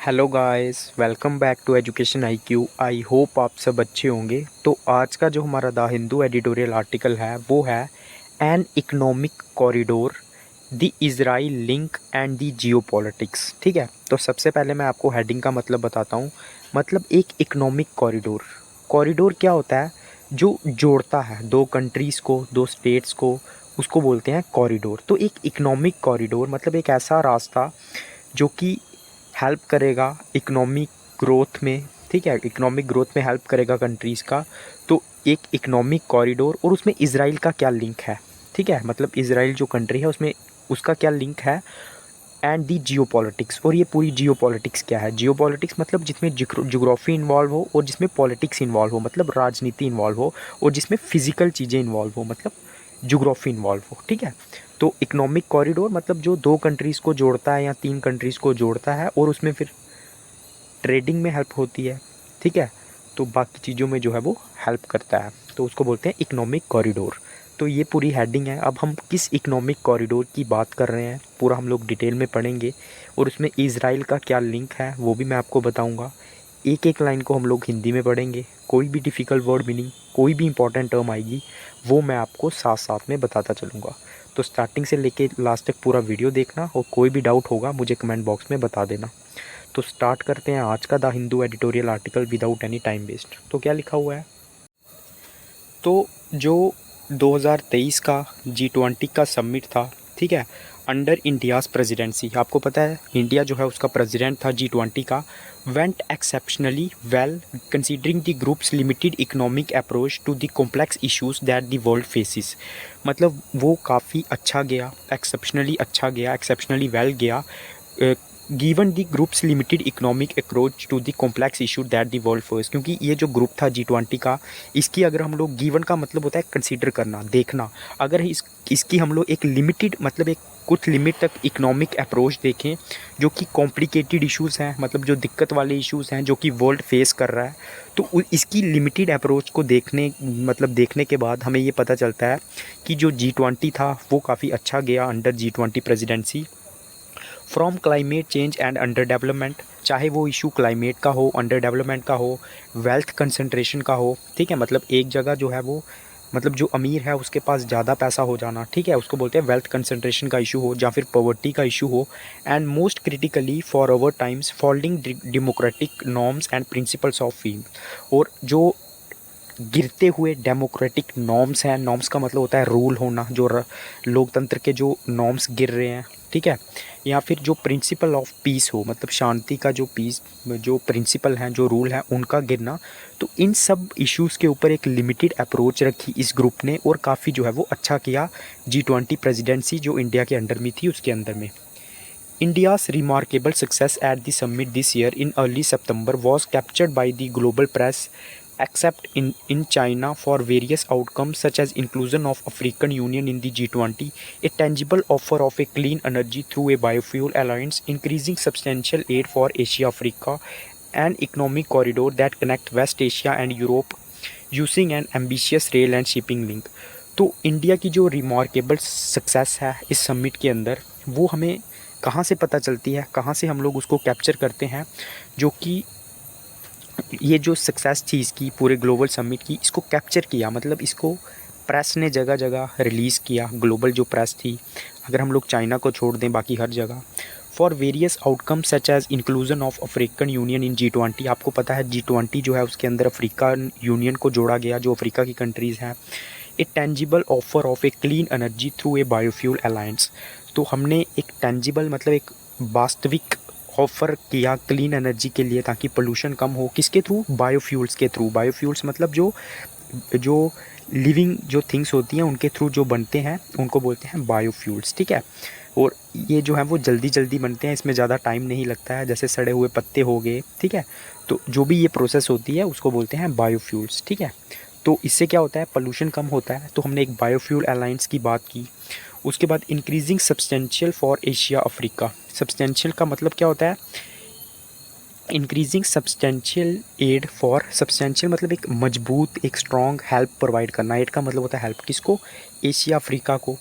Hello guys, welcome back to education IQ। I hope आप सब अच्छे होंगे। तो आज का जो हमारा द हिंदू एडिटोरियल आर्टिकल है वो है an economic corridor, the Israel link and the geopolitics. ठीक है, तो सबसे पहले मैं आपको हेडिंग का मतलब बताता हूँ। मतलब एक इकोनॉमिक कॉरिडोर, कॉरिडोर क्या होता है? जो जोड़ता है दो कंट्रीज़ को, दो स्टेट्स को, उसको बोलते हैं कॉरिडोर। तो एक इकोनॉमिक कॉरिडोर मतलब एक ऐसा रास्ता जो कि हेल्प करेगा इकोनॉमिक ग्रोथ में। ठीक है, इकोनॉमिक ग्रोथ में हेल्प करेगा कंट्रीज़ का। तो एक इकोनॉमिक कॉरिडोर, और उसमें इसराइल का क्या लिंक है? ठीक है, मतलब इसराइल जो कंट्री है उसमें उसका क्या लिंक है? And the geopolitics. और ये पूरी जियोपॉलिटिक्स क्या है? जियोपॉलिटिक्स मतलब जिसमें जोग्राफी इन्वॉल्व हो, और जिसमें पॉलिटिक्स इन्वॉल्व हो मतलब राजनीति इन्वॉल्व हो, और जिसमें फिजिकल चीज़ें इन्वॉल्व हो मतलब जोग्राफी इन्वॉल्व हो। ठीक है, तो इकोनॉमिक कॉरिडोर मतलब जो दो कंट्रीज़ को जोड़ता है या तीन कंट्रीज़ को जोड़ता है, और उसमें फिर ट्रेडिंग में हेल्प होती है। ठीक है, तो बाकी चीज़ों में जो है वो हेल्प करता है, तो उसको बोलते हैं इकोनॉमिक कॉरिडोर। तो ये पूरी हेडिंग है। अब हम किस इकोनॉमिक कॉरिडोर की बात कर रहे हैं पूरा हम लोग डिटेल में पढ़ेंगे, और उसमें इज़राइल का क्या लिंक है वो भी मैं आपको बताऊंगा। एक एक लाइन को हम लोग हिंदी में पढ़ेंगे। कोई भी डिफ़िकल्ट वर्ड मीनिंग, कोई भी इंपॉर्टेंट टर्म आएगी वो मैं आपको साथ साथ में बताता चलूँगा। तो स्टार्टिंग से लेके लास्ट तक पूरा वीडियो देखना, और कोई भी डाउट होगा मुझे कमेंट बॉक्स में बता देना। तो स्टार्ट करते हैं आज का the Hindu editorial article without any time waste. तो क्या लिखा हुआ है? तो जो 2023 का G20 का समिट था, ठीक है, अंडर इंडियाज़ प्रेसिडेंसी, आपको पता है इंडिया जो है उसका प्रेसिडेंट था G20 का, went exceptionally well considering the group's limited economic approach to the complex issues that the world faces. मतलब वो काफ़ी अच्छा गया, एक्सेप्शनली अच्छा गया, एक्सेप्शनली वेल गया, given the group's limited economic approach to the complex issue that the world first. क्योंकि ये जो ग्रुप था G20 का, इसकी अगर हम लोग गिवन का मतलब होता है कंसीडर करना, देखना। अगर इसकी हम लोग एक लिमिटेड मतलब एक कुछ लिमिट तक इकोनॉमिक अप्रोच देखें जो कि कॉम्प्लिकेटेड इश्यूज़ हैं, मतलब जो दिक्कत वाले इश्यूज़ हैं जो कि वर्ल्ड फेस कर रहा है, तो इसकी लिमिटेड अप्रोच को देखने मतलब देखने के बाद हमें ये पता चलता है कि जो G20 था वो काफ़ी अच्छा गया under G20 presidency. From climate change and under development, चाहे वो इशू क्लाइमेट का हो, अंडर डेवलपमेंट का हो, वेल्थ कंसंट्रेशन का हो। ठीक है, मतलब एक जगह जो है वो मतलब जो अमीर है उसके पास ज़्यादा पैसा हो जाना, ठीक है, उसको बोलते हैं वेल्थ कंसंट्रेशन का इशू हो, या फिर पॉवर्टी का इशू हो। And most critically for our times following democratic norms and principles of फीम। और जो गिरते हुए डेमोक्रेटिक नॉर्म्स हैं, नॉर्म्स का मतलब होता है रूल होना, जो लोकतंत्र के जो नॉर्म्स गिर रहे हैं, ठीक है, या फिर जो प्रिंसिपल ऑफ पीस हो, मतलब शांति का जो पीस, जो प्रिंसिपल हैं, जो रूल हैं, उनका गिरना। तो इन सब इश्यूज़ के ऊपर एक लिमिटेड अप्रोच रखी इस ग्रुप ने, और काफ़ी जो है वो अच्छा किया G20 प्रेसिडेंसी जो इंडिया के अंडर में थी उसके अंदर में। India's remarkable success at the summit this year in early September was captured by the global press, except in China, for various outcomes such as inclusion of African Union in the G20, a tangible offer of a clean energy through a biofuel alliance, increasing substantial aid for Asia-Africa, an economic corridor that connect West Asia and Europe using an ambitious rail and shipping link। तो India की जो remarkable success है इस summit के अंदर, वो हमें कहाँ से पता चलती है, कहाँ से हम लोग उसको कैप्चर करते हैं? जो कि ये जो सक्सेस थी इसकी पूरे ग्लोबल समिट की, इसको कैप्चर किया, मतलब इसको प्रेस ने जगह जगह रिलीज़ किया। ग्लोबल जो प्रेस थी, अगर हम लोग चाइना को छोड़ दें बाकी हर जगह, for various outcome such as inclusion of African Union in G20। आपको पता है G20 जो है उसके अंदर अफ्रीकन यूनियन को जोड़ा गया, जो अफ्रीका की कंट्रीज़ हैं। A tangible offer of a clean energy through a biofuel alliance. तो हमने एक टेंजिबल मतलब एक वास्तविक ऑफ़र किया क्लीन एनर्जी के लिए, ताकि पोल्यूशन कम हो। किसके थ्रू? बायोफ्यूल्स के थ्रू। बायोफ्यूल्स मतलब जो जो लिविंग जो थिंग्स होती हैं उनके थ्रू जो बनते हैं उनको बोलते हैं बायोफ्यूल्स। ठीक है, और ये जो है वो जल्दी जल्दी बनते हैं, इसमें ज़्यादा टाइम नहीं लगता है, जैसे सड़े हुए पत्ते हो गए। ठीक है, तो जो भी ये प्रोसेस होती है उसको बोलते हैं बायोफ्यूल्स। ठीक है, तो इससे क्या होता है? पोल्यूशन कम होता है। तो हमने एक बायोफ्यूल अलायंस की बात की। उसके बाद increasing substantial for Asia Africa. Substantial का मतलब क्या होता है? Increasing substantial aid for, substantial मतलब एक मजबूत, एक स्ट्रॉन्ग हेल्प प्रोवाइड करना। एड का मतलब होता है हेल्प, किसको? एशिया अफ्रीका को।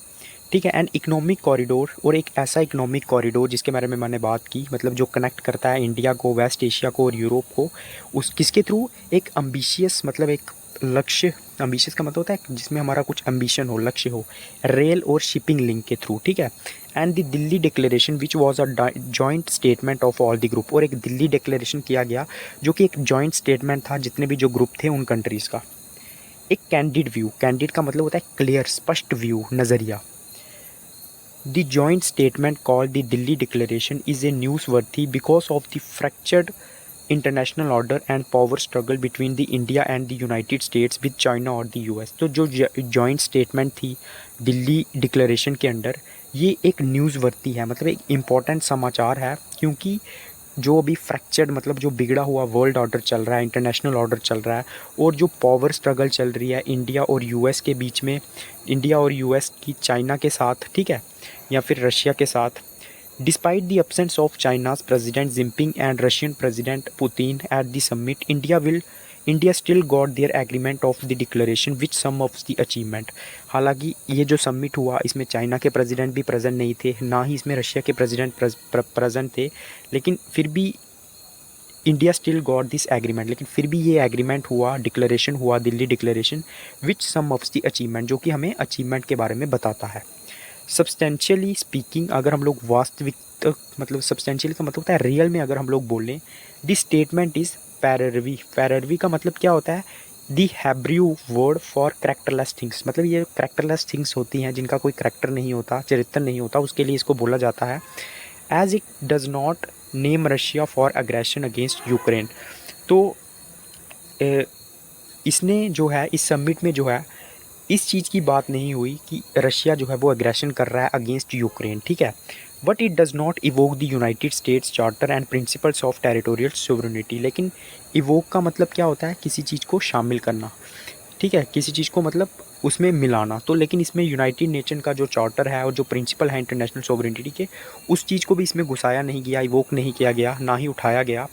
ठीक है। एंड इकोनॉमिक कॉरिडोर, और एक ऐसा इकोनॉमिक कॉरिडोर जिसके बारे में मैंने बात की, मतलब जो कनेक्ट करता है इंडिया को, वेस्ट एशिया को और यूरोप को, उस किसके थ्रू, एक अम्बिशियस, मतलब एक लक्ष्य, अम्बिशियस का मतलब होता है जिसमें हमारा कुछ एम्बिशन हो, लक्ष्य हो, रेल और शिपिंग लिंक के थ्रू, ठीक है। And the Delhi declaration which was a joint statement of all the group, और एक दिल्ली डिक्लेरेशन किया गया जो कि एक जॉइंट स्टेटमेंट था जितने भी जो ग्रुप थे उन कंट्रीज़ का। एक कैंडिड व्यू, कैंडिड का मतलब होता है क्लियर, स्पष्ट व्यू, नज़रिया। The joint statement called the Delhi Declaration is a newsworthy because of the fractured international order and power struggle between the India and the United States with China और the US। तो जो joint statement थी Delhi declaration के under, ये एक न्यूज़वर्ती है, मतलब एक इम्पॉर्टेंट समाचार है, क्योंकि जो अभी फ्रैक्चर्ड, मतलब जो बिगड़ा हुआ वर्ल्ड ऑर्डर चल रहा है, इंटरनेशनल ऑर्डर चल रहा है, और जो पावर स्ट्रगल चल रही है इंडिया और यूएस के बीच में, इंडिया और यूएस की चाइना के साथ, ठीक है, या फिर रशिया के साथ। Despite the absence of China's president Jinping and Russian president Putin at the summit, India still got their agreement of the declaration which some of the achievement. हालांकि ये जो समिट हुआ इसमें चाइना के प्रेसिडेंट भी present नहीं थे, ना ही इसमें रशिया के प्रेसिडेंट प्रेजेंट थे, लेकिन फिर भी India still got this agreement, लेकिन फिर भी ये एग्रीमेंट हुआ, डिक्लेरेशन हुआ, Delhi declaration, which some of the achievement, जो कि हमें अचीवमेंट के बारे में बताता है। सब्सटेंशियली स्पीकिंग, अगर हम लोग वास्तविक, मतलब सब्सटेंशियल का मतलब होता है रियल में, अगर हम लोग बोलें, दिस स्टेटमेंट इज़ पैरवी। पैरवी का मतलब क्या होता है, the Hebrew word for characterless things, मतलब ये करेक्टरलेस थिंग्स होती हैं जिनका कोई करेक्टर नहीं होता, चरित्र नहीं होता, उसके लिए इसको बोला जाता है। As it does not name Russia for aggression against Ukraine. तो इसने जो है, इस समिट में जो है, इस चीज़ की बात नहीं हुई कि रशिया जो है वो अग्रेशन कर रहा है अगेंस्ट यूक्रेन, ठीक है। But it does not evoke the United states charter and principles of territorial sovereignty. लेकिन इवोक का मतलब क्या होता है, किसी चीज़ को शामिल करना, ठीक है, किसी चीज़ को मतलब उसमें मिलाना। तो लेकिन इसमें यूनाइटेड नेशन का जो चार्टर है और जो प्रिंसिपल है इंटरनेशनल सोवरेनिटी के, उस चीज़ को भी इसमें घुसाया नहीं गया, इवोक नहीं किया गया, ना ही उठाया गया।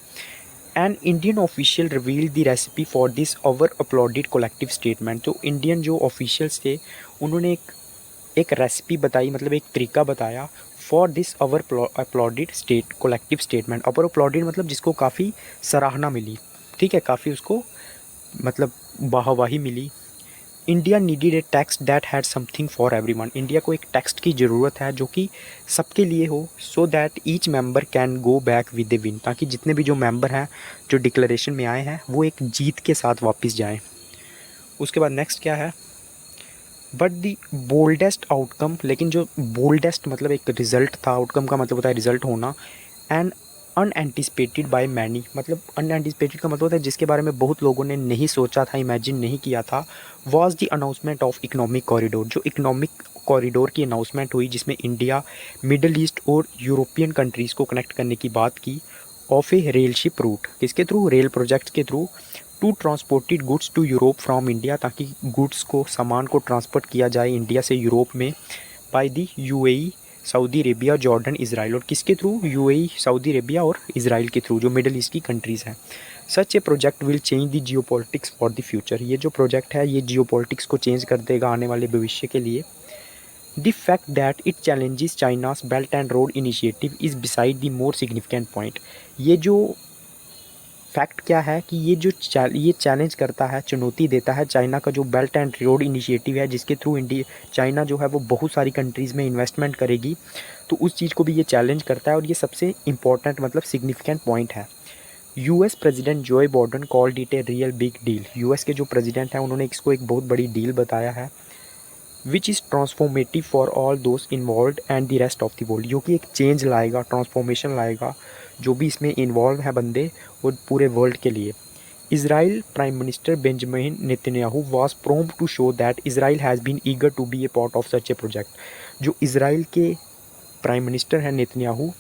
An Indian official revealed the recipe for this over uploaded collective statement. तो इंडियन जो ऑफिशियल्स थे उन्होंने एक रेसिपी बताई, मतलब एक तरीका बताया, for this over uploaded collective statement. Over uploaded मतलब जिसको काफ़ी सराहना मिली, ठीक है, काफ़ी उसको मतलब वाहवाही मिली। India needed a text that had something for everyone. India को एक टेक्स्ट की ज़रूरत है जो कि सबके लिए हो, so that each member can go back with a win, ताकि जितने भी जो मेंबर हैं जो डिक्लेरेशन में आए हैं वो एक जीत के साथ वापस जाएं। उसके बाद नेक्स्ट क्या है, बट दी बोल्डेस्ट आउटकम, लेकिन जो बोल्डेस्ट मतलब एक रिजल्ट था, आउटकम का मतलब होता है रिजल्ट होना, एंड अनएंटिसिपेटेड बाय मैनी, मतलब अनएंटिसिपेटेड का मतलब होता है जिसके बारे में बहुत लोगों ने नहीं सोचा था, इमेजिन नहीं किया था, was the announcement of economic corridor. जो इकोनॉमिक कॉरिडोर की अनाउंसमेंट हुई जिसमें इंडिया, मिडल ईस्ट और यूरोपियन कंट्रीज़ को कनेक्ट करने की बात की, of a rail ship route, किसके थ्रू, रेल प्रोजेक्ट के थ्रू, to transported goods to Europe from India, ताकि गुड्स को, सामान को ट्रांसपोर्ट किया जाए इंडिया से यूरोप में, by the UAE, Saudi Arabia, Jordan, Israel. और किसके थ्रू, यूएई, सऊदी अरेबिया और इजराइल के थ्रू, जो मिडल ईस्ट की कंट्रीज़ हैं। Such a project will change the geopolitics for the future. ये जो प्रोजेक्ट है ये जियोपॉलिटिक्स को चेंज कर देगा आने वाले भविष्य के लिए। The fact that it challenges China's belt and road initiative is beside the more significant point. ये जो फैक्ट क्या है कि ये चैलेंज करता है, चुनौती देता है चाइना का जो बेल्ट एंड रोड इनिशिएटिव है, जिसके थ्रू इंडिया, चाइना जो है वो बहुत सारी कंट्रीज़ में इन्वेस्टमेंट करेगी, तो उस चीज़ को भी ये चैलेंज करता है, और ये सबसे इंपॉर्टेंट मतलब सिग्निफिकेंट पॉइंट है। US president Joe Biden called it a real big deal. US के जो प्रेसिडेंट हैं उन्होंने इसको एक बहुत बड़ी डील बताया है, which is transformative for all those involve and the rest of the world, जो कि एक चेंज लाएगा, ट्रांसफॉर्मेशन लाएगा जो भी इसमें इन्वॉल्व है बंदे, और पूरे वर्ल्ड के लिए। Israel prime minister Benjamin Netanyahu was prompt to show that Israel has been eager to be a part of such a project. जो इसराइल के प्राइम मिनिस्टर हैं नेतन्याहू,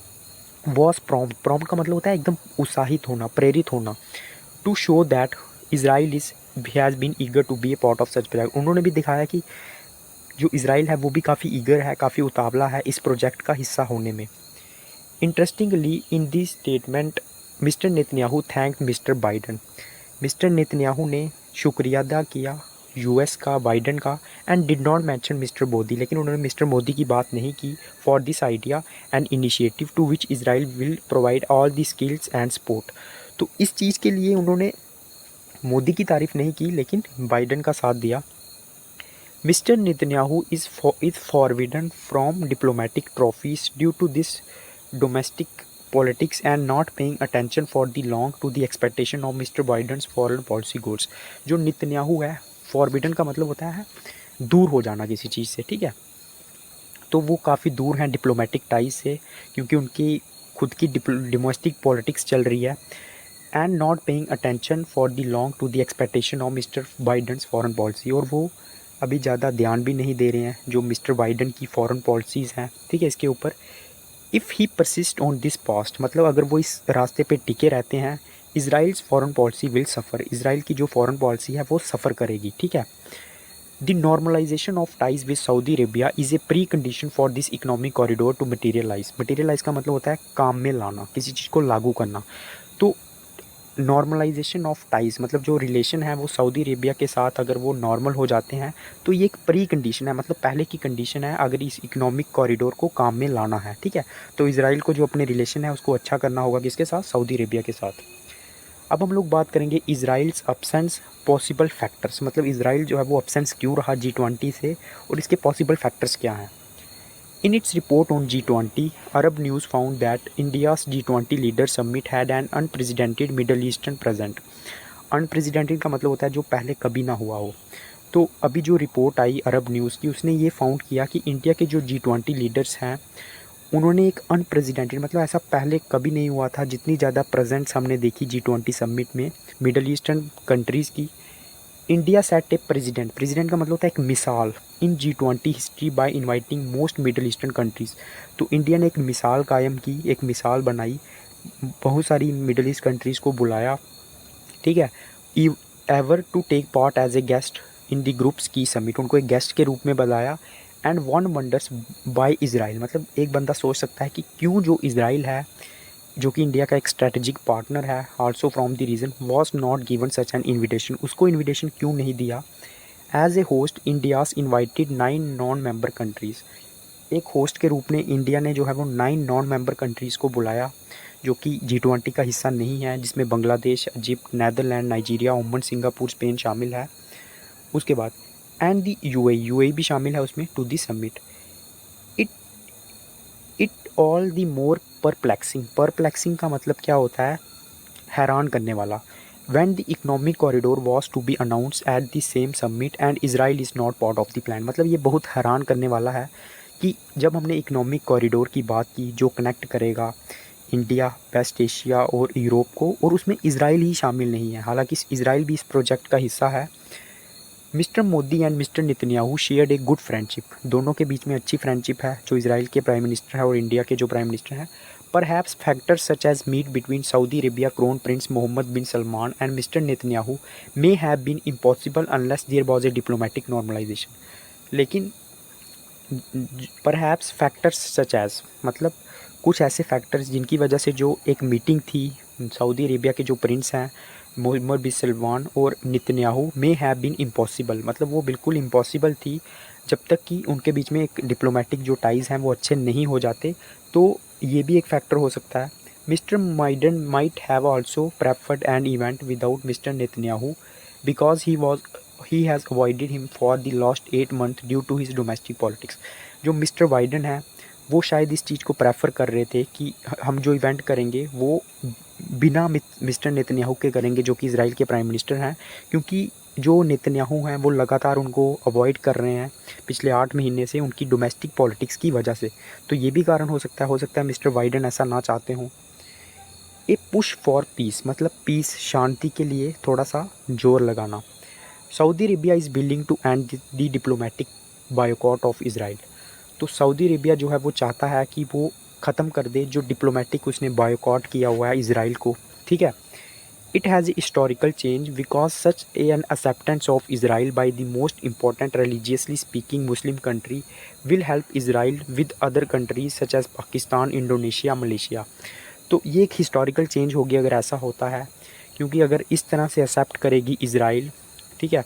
वाज प्रॉम्प्ट का मतलब होता है एकदम उत्साहित होना, प्रेरित होना, to show that Israel is has been eager to be a part of such project. उन्होंने भी दिखाया कि जो इसराइल है वो भी काफ़ी ईगर है, काफ़ी उतावला है इस प्रोजेक्ट का हिस्सा होने में। Interestingly in this statement mister Netanyahu thank mister Biden. Mister Netanyahu ने शुक्रिया अदा किया यूएस का, बाइडन का, and did not mention mister Modi, लेकिन उन्होंने मिस्टर मोदी की बात नहीं की for this idea and initiative to which Israel will provide all the skills and support. तो इस चीज़ के लिए उन्होंने मोदी की तारीफ़ नहीं की लेकिन बाइडन का साथ दिया। Mister Netanyahu is forbidden from diplomatic trophies due to this domestic politics and not paying attention for the long to the expectation of Mr. Biden's foreign policy goals। जो नेतन्याहू है, फॉरबिडन का मतलब होता है दूर हो जाना किसी चीज़ से, ठीक है। तो वो काफ़ी दूर हैं डिप्लोमेटिक टाइज से, क्योंकि उनकी खुद की डोमेस्टिक पॉलिटिक्स चल रही है। And not paying attention for the long to the expectation of mister Biden's foreign policy, और वो अभी ज़्यादा ध्यान भी नहीं दे रहे हैं जो मिस्टर बाइडन की फॉरेन पॉलिसीज़ हैं, ठीक है, इसके ऊपर। If he persist on this past, मतलब अगर वो इस रास्ते पे टिके रहते हैं, Israel's foreign policy will suffer, Israel की जो फॉरेन पॉलिसी है वो सफ़र करेगी, ठीक है। The normalisation of ties with Saudi Arabia is a pre condition for this economic corridor to materialise. Materialise का मतलब होता है काम में लाना, किसी चीज़ को लागू करना। तो नॉर्मलाइजेशन ऑफ टाइज़ मतलब जो रिलेशन है वो सऊदी अरेबिया के साथ अगर वो नॉर्मल हो जाते हैं तो ये एक प्री कंडीशन है, मतलब पहले की कंडीशन है अगर इस इकोनॉमिक कॉरिडोर को काम में लाना है, ठीक है। तो इज़राइल को जो अपने रिलेशन है उसको अच्छा करना होगा किसके साथ, सऊदी अरेबिया के साथ। अब हम लोग बात करेंगे इज़राइल्स अब्सेंस पॉसिबल फैक्टर्स, मतलब इज़राइल जो है वो अब्सेंस क्यों रहा G20 से और इसके पॉसिबल फैक्टर्स क्या हैं। In its report on G20, Arab News found that India's G20 leader summit had an unprecedented Middle Eastern present। Unprecedented का मतलब होता है जो पहले कभी ना हुआ हो। तो अभी जो रिपोर्ट आई अरब न्यूज़ की उसने ये फाउंड किया कि इंडिया के जो G20 लीडर्स हैं उन्होंने एक अनप्रेसिडेंटेड, मतलब ऐसा पहले कभी नहीं हुआ था, जितनी ज़्यादा प्रेजेंट्स हमने देखी G20 समिट में मिडल ईस्टर्न कंट्रीज़ की। इंडिया सेट ए प्रेसिडेंट, प्रेसिडेंट का मतलब होता है एक मिसाल इन G20 history by inviting most middle eastern countries. तो इंडिया ने एक मिसाल कायम की, एक मिसाल बनाई, बहुत सारी मिडल ईस्ट कंट्रीज़ को बुलाया, ठीक है, ever to take part as a guest in the group's की समिट, उनको एक गेस्ट के रूप में बुलाया। And one wonders by Israel, मतलब एक बंदा सोच सकता है कि क्यों जो इज़राइल है जो कि इंडिया का एक स्ट्रेटेजिक पार्टनर है, also from the region was not given such an invitation, उसको इन्विटेशन क्यों नहीं दिया। As a host India's invited 9 non member countries, एक होस्ट के रूप में इंडिया ने जो है वो 9 नॉन मेंबर कंट्रीज़ को बुलाया जो कि G20 का हिस्सा नहीं है, जिसमें Bangladesh, Egypt, Netherlands, Nigeria, Oman, Singapore, Spain शामिल है। उसके बाद एंड दी यूएई भी शामिल है उसमें to the summit. It it all the more perplexing का मतलब क्या होता है, हैरान करने वाला। When the economic corridor was to be announced at the same summit and Israel is not part of the plan, मतलब ये बहुत हैरान करने वाला है कि जब हमने इकोनॉमिक कॉरिडोर की बात की जो कनेक्ट करेगा इंडिया, वेस्ट एशिया और यूरोप को, और उसमें इज़राइल ही शामिल नहीं है, हालांकि इज़राइल भी इस प्रोजेक्ट का हिस्सा है। Mister Modi and mister Netanyahu shared a good friendship, दोनों के बीच में अच्छी फ्रेंडशिप है, जो इज़राइल के प्राइम मिनिस्टर है और इंडिया के जो प्राइम मिनिस्टर हैं। Perhaps factors such as meet between Saudi Arabia Crown Prince Mohammed bin Salman and Mr. Netanyahu may have been impossible unless there was a diplomatic normalization। लेकिन perhaps factors such as मतलब कुछ ऐसे factors जिनकी वजह से जो एक meeting थी सऊदी अरेबिया के जो प्रिंस हैं मोहम्मद बिन सलमान और नेतन्याहू में हैव बीन इम्पॉसिबल, मतलब वो बिल्कुल इम्पॉसिबल थी जब तक कि उनके बीच में एक डिप्लोमेटिक जो टाइज़ हैं वो अच्छे नहीं हो जाते। तो ये भी एक फैक्टर हो सकता है। Mister Biden might have also preferred an event without mister Netanyahu because he has avoided him for the last 8 month due to his domestic politics. जो मिस्टर बाइडन है वो शायद इस चीज़ को प्रेफर कर रहे थे कि हम जो इवेंट करेंगे वो बिना मिस्टर नेतन्याहू के करेंगे जो कि इज़राइल के प्राइम मिनिस्टर हैं, क्योंकि जो नेतन्याहू हैं वो लगातार उनको अवॉइड कर रहे हैं पिछले 8 महीने से उनकी डोमेस्टिक पॉलिटिक्स की वजह से। तो ये भी कारण हो सकता है मिस्टर बाइडन ऐसा ना चाहते हों। ए पुश फॉर पीस, मतलब पीस, शांति के लिए थोड़ा सा जोर लगाना। Saudi Arabia is willing to end the diplomatic boycott of Israel. तो सऊदी अरेबिया जो है वो चाहता है कि वो ख़त्म कर दे जो डिप्लोमेटिक उसने बायकॉट किया हुआ है इज़राइल को, ठीक है। It has a historical change because such an acceptance of Israel by the most important religiously speaking Muslim country will help Israel with other countries such as Pakistan, Indonesia, Malaysia. तो ये एक historical change होगी अगर ऐसा होता है, क्योंकि अगर इस तरह से एक्सेप्ट करेगी इज़राइल, ठीक है,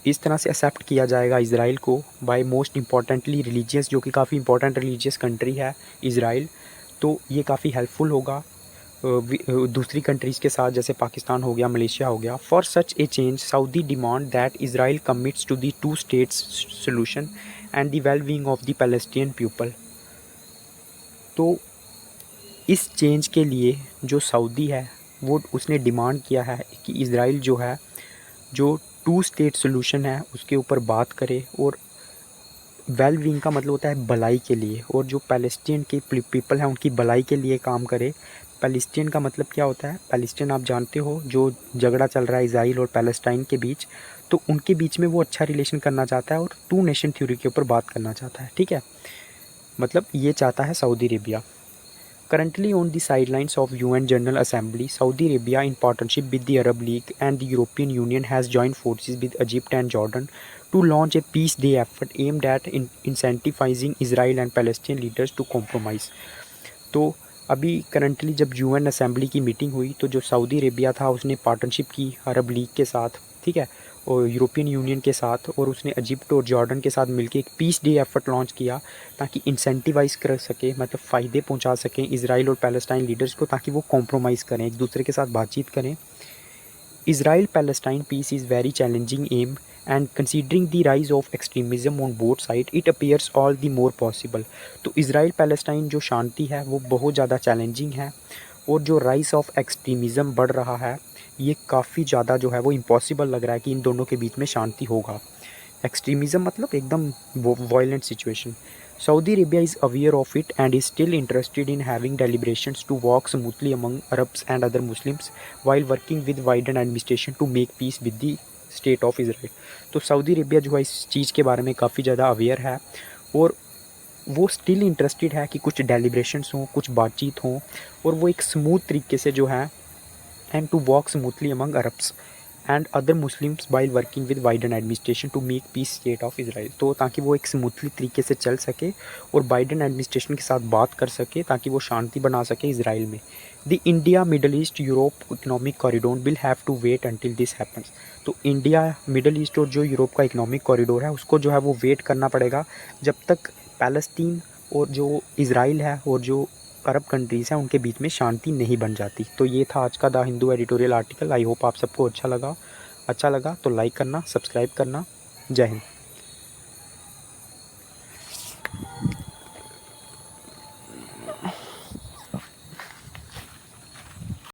इस तरह से एक्सेप्ट किया जाएगा इसराइल को बाय मोस्ट इम्पॉर्टेंटली रिलीजियस, जो कि काफ़ी इंपॉर्टेंट रिलीजियस कंट्री है इसराइल। तो ये काफ़ी हेल्पफुल होगा दूसरी कंट्रीज़ के साथ, जैसे पाकिस्तान हो गया, मलेशिया हो गया। For such a change Saudi demand that Israel commits to the two states solution and the well being of the Palestinian people. तो इस चेंज के लिए जो सऊदी है वो उसने डिमांड किया है कि इसराइल जो है, जो टू स्टेट सोल्यूशन है उसके ऊपर बात करे, और वेल बीइंग का मतलब होता है भलाई के लिए, और जो पैलेस्टीन के पीपल हैं उनकी भलाई के लिए काम करे। पैलेस्टीन का मतलब क्या होता है? पैलेस्टीन आप जानते हो, जो झगड़ा चल रहा है इसराइल और पैलेस्टाइन के बीच, तो उनके बीच में वो अच्छा रिलेशन करना चाहता है और टू नेशन थ्योरी के ऊपर बात करना चाहता है। ठीक है, मतलब ये चाहता है Saudi Arabia. Currently on the sidelines of UN General Assembly, Saudi Arabia, in partnership with the Arab League and the European Union, has joined forces with Egypt and Jordan to launch a peace day effort aimed at incentivizing Israel and Palestinian leaders to compromise. तो अभी currently जब UN assembly की meeting हुई तो जो Saudi Arabia था उसने partnership की अरब लीग के साथ, ठीक है, और यूरोपियन यूनियन के साथ, और उसने इजिप्ट और जॉर्डन के साथ मिलकर एक पीस डे एफर्ट लॉन्च किया ताकि इंसेंटिवाइज़ कर सके, मतलब फ़ायदे पहुंचा सकें इसराइल और पैलेस्टाइन लीडर्स को, ताकि वो कॉम्प्रोमाइज़ करें, एक दूसरे के साथ बातचीत करें। Israel Palestine peace is very challenging aim, and considering the rise of extremism on both sides it appears all the more possible। तो इसराइल पैलेस्टाइन जो शांति है वो बहुत ज़्यादा चैलेंजिंग है, और जो राइज ऑफ एक्सट्रीमिज़म बढ़ रहा है ये काफ़ी ज़्यादा जो है वो इम्पॉसिबल लग रहा है कि इन दोनों के बीच में शांति होगा। एक्सट्रीमिज़म मतलब एकदम violent situation. Saudi Arabia is aware of it and is still interested in having deliberations to walk smoothly among Arabs and other Muslims while working with Biden administration to make peace with the state of Israel। तो Saudi Arabia जो है इस चीज़ के बारे में काफ़ी ज़्यादा aware है, और वो स्टिल इंटरेस्टेड है कि कुछ डेलिब्रेशंस हों, कुछ बातचीत हों, और वो एक स्मूथ तरीके से जो है, and to walk smoothly among Arabs and other Muslims while working with Biden administration to make peace state of Israel. तो ताकि वो एक स्मूथली तरीके से चल सके और बाइडन एडमिनिस्ट्रेशन के साथ बात कर सके ताकि वो शांति बना सके इसराइल में। The India middle east Europe economic corridor will have to wait until this happens. तो इंडिया मिडल ईस्ट और जो यूरोप का इकोनॉमिक कॉरिडोर है उसको जो है वो वेट करना पड़ेगा जब तक पैलेस्टीन और जो इसराइल है और जो अरब कंट्रीज़ हैं उनके बीच में शांति नहीं बन जाती। तो ये था आज का the Hindu editorial article. I hope आप सबको अच्छा लगा तो लाइक करना, सब्सक्राइब करना। जय हिंद।